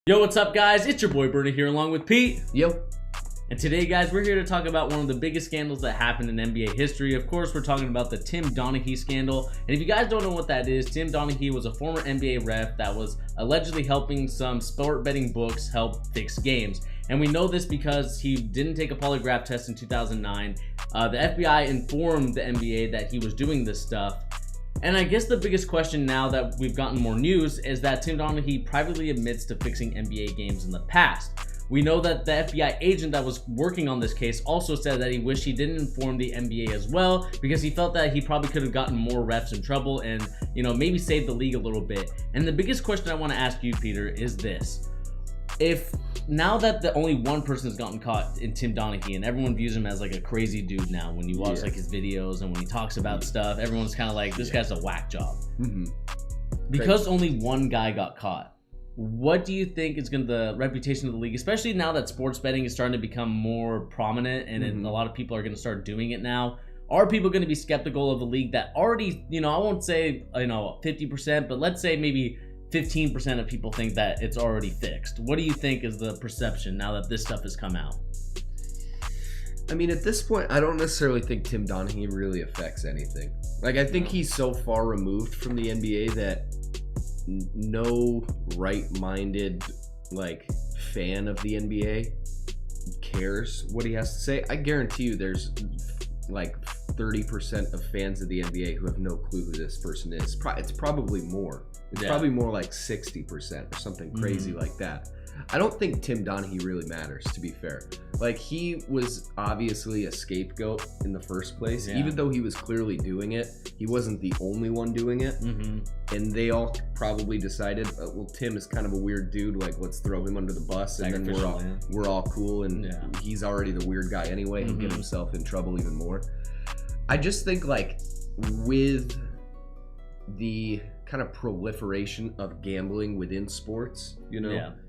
Yo, what's up, guys? It's your boy Bernie here along with Pete. Yo. And today, guys, we're here to talk about one of the biggest scandals that happened in NBA history. Of course, we're talking about the Tim Donaghy scandal. And if you guys don't know what that is, Tim Donaghy was a former NBA ref that was allegedly helping some sport betting books help fix games. And we know this because he didn't take a polygraph test in 2009. The FBI informed the NBA that he was doing this stuff. And I guess the biggest question now that we've gotten more news is that Tim Donaghy privately admits to fixing NBA games in the past. We know that the FBI agent that was working on this case also said that he wished he didn't inform the NBA as well because he felt that he probably could have gotten more refs in trouble and, maybe saved the league a little bit. And the biggest question I want to ask you, Peter, is this. If now that the only one person has gotten caught in Tim Donaghy and everyone views him as like a crazy dude now when you watch like his videos and when he talks about stuff, everyone's kind of like, this guy's a whack job. Because only one guy got caught, what do you think is going to the reputation of the league, especially now that sports betting is starting to become more prominent and a lot of people are going to start doing it now? Are people going to be skeptical of the league that already, I won't say, 50%, but let's say maybe 15% of people think that it's already fixed? What do you think is the perception now that this stuff has come out? I mean, at this point, I don't necessarily think Tim Donaghy really affects anything. Like, I think he's so far removed from the NBA that no right-minded, fan of the NBA cares what he has to say. I guarantee you there's, 30% of fans of the NBA who have no clue who this person is. It's probably more. It's probably more like 60% or something crazy like that. I don't think Tim Donaghy really matters, to be fair. He was obviously a scapegoat in the first place. Even though he was clearly doing it, he wasn't the only one doing it. And they all probably decided, well, Tim is kind of a weird dude. Let's throw him under the bus, and then we're all cool. And he's already the weird guy anyway. He'll get himself in trouble even more. I just think, with the kind of proliferation of gambling within sports,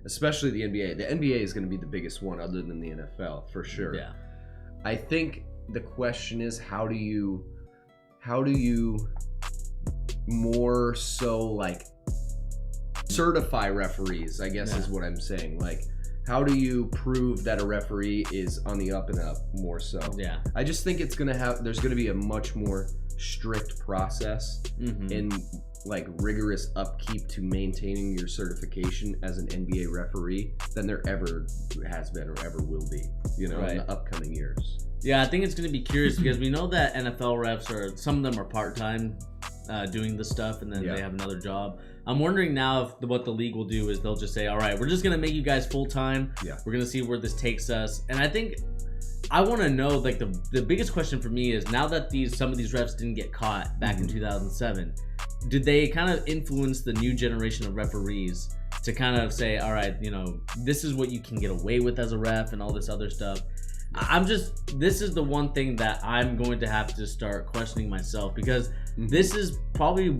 especially the NBA. The NBA is going to be the biggest one other than the NFL, for sure. I think the question is, how do you more so certify referees, I guess is what I'm saying. How do you prove that a referee is on the up and up more so? I just think there's going to be a much more strict process and rigorous upkeep to maintaining your certification as an NBA referee than there ever has been or ever will be, in the upcoming years. I think it's going to be curious because we know that NFL refs some of them are part-time doing this stuff and then they have another job. I'm wondering now if what the league will do is they'll just say, all right, we're just going to make you guys full-time. We're going to see where this takes us. And I think I want to know, the biggest question for me is, now that some of these refs didn't get caught back in 2007, did they kind of influence the new generation of referees to kind of say, all right, this is what you can get away with as a ref and all this other stuff? This is the one thing that I'm going to have to start questioning myself, because this is probably,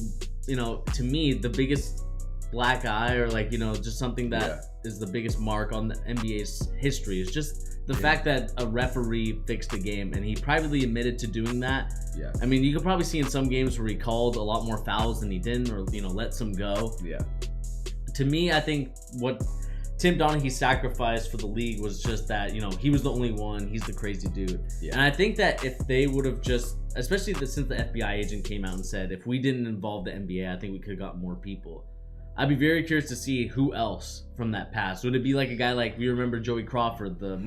to me, the biggest black eye or just something that is the biggest mark on the NBA's history. It's just the fact that a referee fixed a game and he privately admitted to doing that. I mean, you could probably see in some games where he called a lot more fouls than he didn't, or let some go. To me, I think what Tim Donaghy sacrificed for the league was just that, he was the only one. He's the crazy dude. And I think that if they would have just, especially since the FBI agent came out and said, if we didn't involve the NBA, I think we could have got more people. I'd be very curious to see who else from that past. Would it be a guy we remember Joey Crawford, the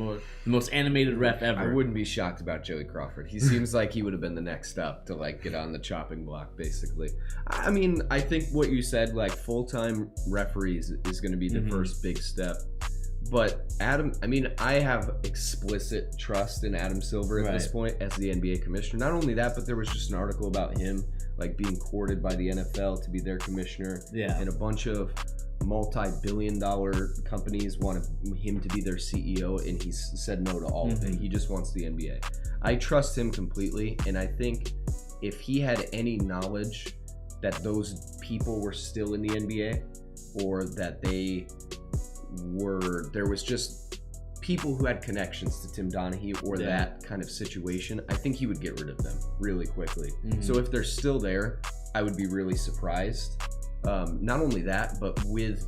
most animated ref ever? I wouldn't be shocked about Joey Crawford. He seems like he would have been the next up to get on the chopping block, basically. I mean, I think what you said, full-time referees is going to be the first big step. But I have explicit trust in Adam Silver at this point as the NBA commissioner. Not only that, but there was just an article about him being courted by the NFL to be their commissioner. And a bunch of multi-billion-dollar companies wanted him to be their CEO, and he said no to all of it. He just wants the NBA. I trust him completely, and I think if he had any knowledge that those people were still in the NBA, or that there was just people who had connections to Tim Donaghy or that kind of situation, I think he would get rid of them really quickly. So if they're still there, I would be really surprised. Not only that, but with,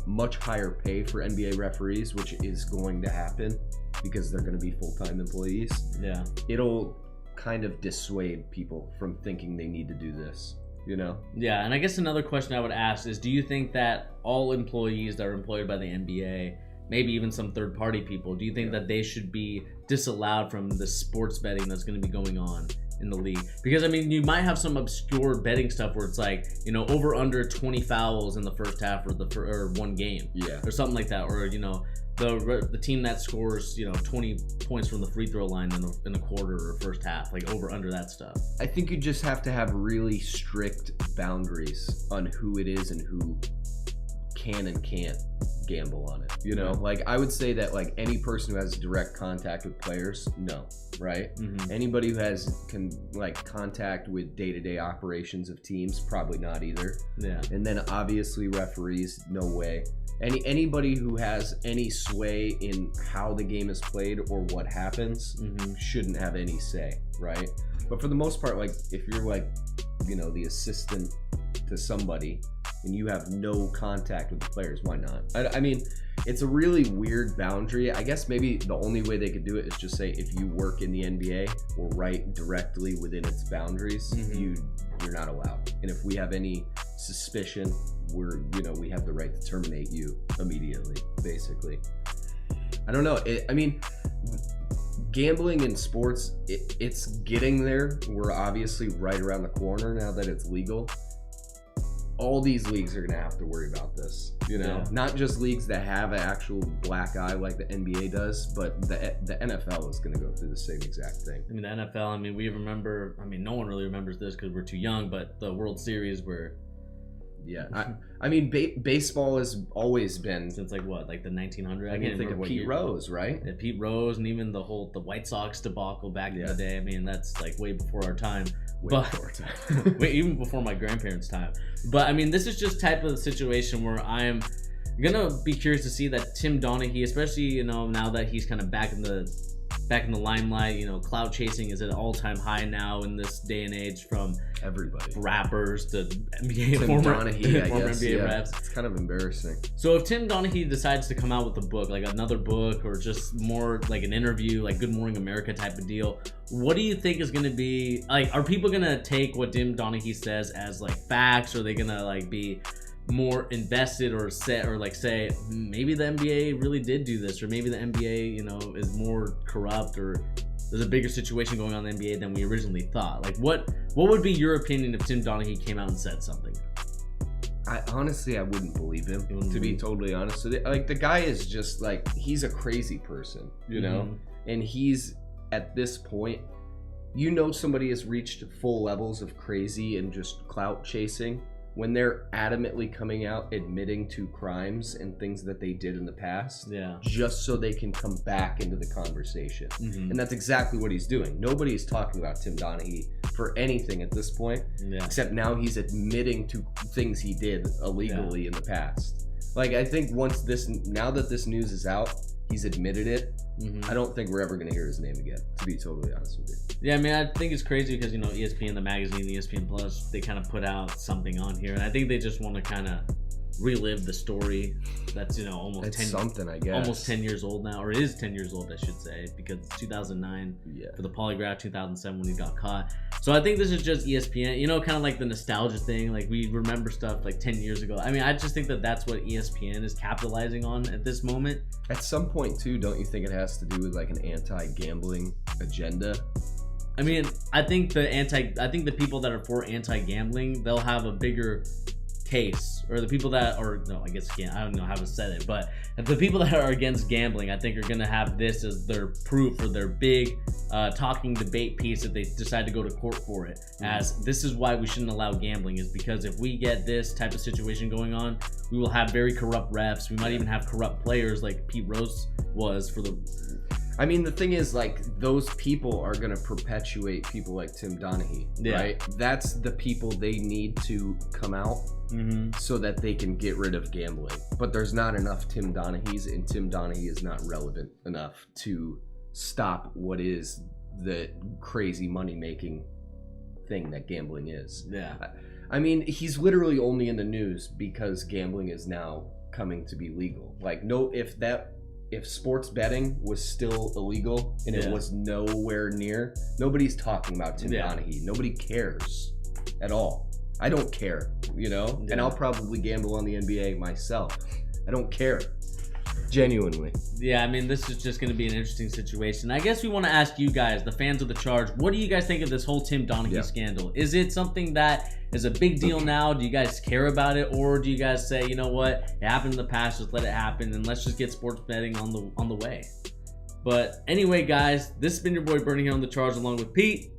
much higher pay for NBA referees, which is going to happen because they're going to be full-time employees. Yeah. It'll kind of dissuade people from thinking they need to do this, you know? Yeah, and I guess another question I would ask is, do you think that all employees that are employed by the NBA, maybe even some third-party people, do you think that they should be disallowed from the sports betting that's going to be going on in the league? Because I mean, you might have some obscure betting stuff where it's like, you know, over under 20 fouls in the first half or one game, or something like that, or you know, the team that scores, you know, 20 points from the free throw line in a quarter or first half, like over under that stuff. I think you just have to have really strict boundaries on who it is and who can and can't gamble on it, you know? Like, I would say that, like, any person who has direct contact with players, no, right? Anybody who has contact with day-to-day operations of teams, probably not either. And then obviously referees, no way. Anybody who has any sway in how the game is played or what happens shouldn't have any say, right? But for the most part, like, if you're like, you know, the assistant to somebody and you have no contact with the players, why not? I mean, it's a really weird boundary. I guess maybe the only way they could do it is just say, if you work in the NBA or right directly within its boundaries, you're not allowed. And if we have any suspicion, we have the right to terminate you immediately, basically. I don't know. I mean, gambling in sports, it's getting there. We're obviously right around the corner now that it's legal. All these leagues are going to have to worry about this, you know? Not just leagues that have an actual black eye like the NBA does, but the NFL is going to go through the same exact thing. I mean, the NFL, I mean, we remember, I mean, no one really remembers this because we're too young, but the World Series where... I mean, baseball has always been... Since like what, like the 1900s? I can't think of Pete Rose, right? Yeah, Pete Rose, and even the White Sox debacle back in the day. I mean, that's like way before our time. Even before my grandparents' time. But I mean, this is just type of situation where I'm gonna be curious to see that Tim Donaghy, especially, you know, now that he's kind of back in the limelight, you know, clout chasing is at an all-time high now in this day and age, from everybody, rappers to NBA Tim Donaghy, I guess. NBA refs. It's kind of embarrassing. So if Tim Donaghy decides to come out with a book, like another book, or just more like an interview, like Good Morning America type of deal, what do you think is going to be, like, are people going to take what Tim Donaghy says as like facts? Or are they going to like be more invested or say maybe the NBA really did do this, or maybe the NBA, you know, is more corrupt, or there's a bigger situation going on in the NBA than we originally thought? Like, what would be your opinion if Tim Donaghy came out and said something? Honestly, I wouldn't believe him, to be totally honest with you. Like, the guy is just like, he's a crazy person, you know? And he's, at this point, you know, somebody has reached full levels of crazy and just clout chasing when they're adamantly coming out admitting to crimes and things that they did in the past, just so they can come back into the conversation. And that's exactly what he's doing. Nobody's talking about Tim Donaghy for anything at this point, except now he's admitting to things he did illegally in the past. Like, I think now that this news is out, he's admitted it. I don't think we're ever going to hear his name again, to be totally honest with you. Yeah, I mean, I think it's crazy because, you know, ESPN, the magazine, ESPN Plus, they kind of put out something on here, and I think they just want to kind of relive the story that's, you know, almost 10 years old now, or it is 10 years old, I should say, because it's 2009 for the polygraph, 2007 when he got caught. So I think this is just ESPN, you know, kind of like the nostalgia thing, like we remember stuff like 10 years ago. I mean, I just think that that's what ESPN is capitalizing on at this moment. At some point too, don't you think it has to do with like an anti-gambling agenda? I mean, I think the people that are for anti-gambling, they'll have a bigger case, or the people that I don't know how to say it, but the people that are against gambling, I think, are going to have this as their proof, or their big talking debate piece if they decide to go to court for it, as this is why we shouldn't allow gambling, is because if we get this type of situation going on, we will have very corrupt refs. We might even have corrupt players like Pete Rose was for the... I mean, the thing is, like, those people are going to perpetuate people like Tim Donaghy, right? That's the people they need to come out so that they can get rid of gambling. But there's not enough Tim Donaghys, and Tim Donaghy is not relevant enough to stop what is the crazy money-making thing that gambling is. Yeah. I mean, he's literally only in the news because gambling is now coming to be legal. Like, no, if sports betting was still illegal and it was nowhere near, nobody's talking about Tim Donaghy. Nobody cares at all. I don't care, you know? And I'll probably gamble on the NBA myself. I don't care. Genuinely. Yeah, I mean, this is just going to be an interesting situation. I guess we want to ask you guys, the fans of the Charge, what do you guys think of this whole Tim Donaghy scandal? Is it something that is a big deal now? Do you guys care about it? Or do you guys say, you know what, it happened in the past, just let it happen, and let's just get sports betting on the way? But anyway, guys, this has been your boy Bernie here on the Charge along with Pete.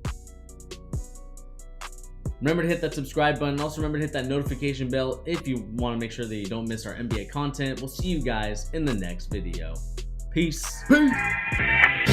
Remember to hit that subscribe button. Also remember to hit that notification bell if you want to make sure that you don't miss our NBA content. We'll see you guys in the next video. Peace. Peace.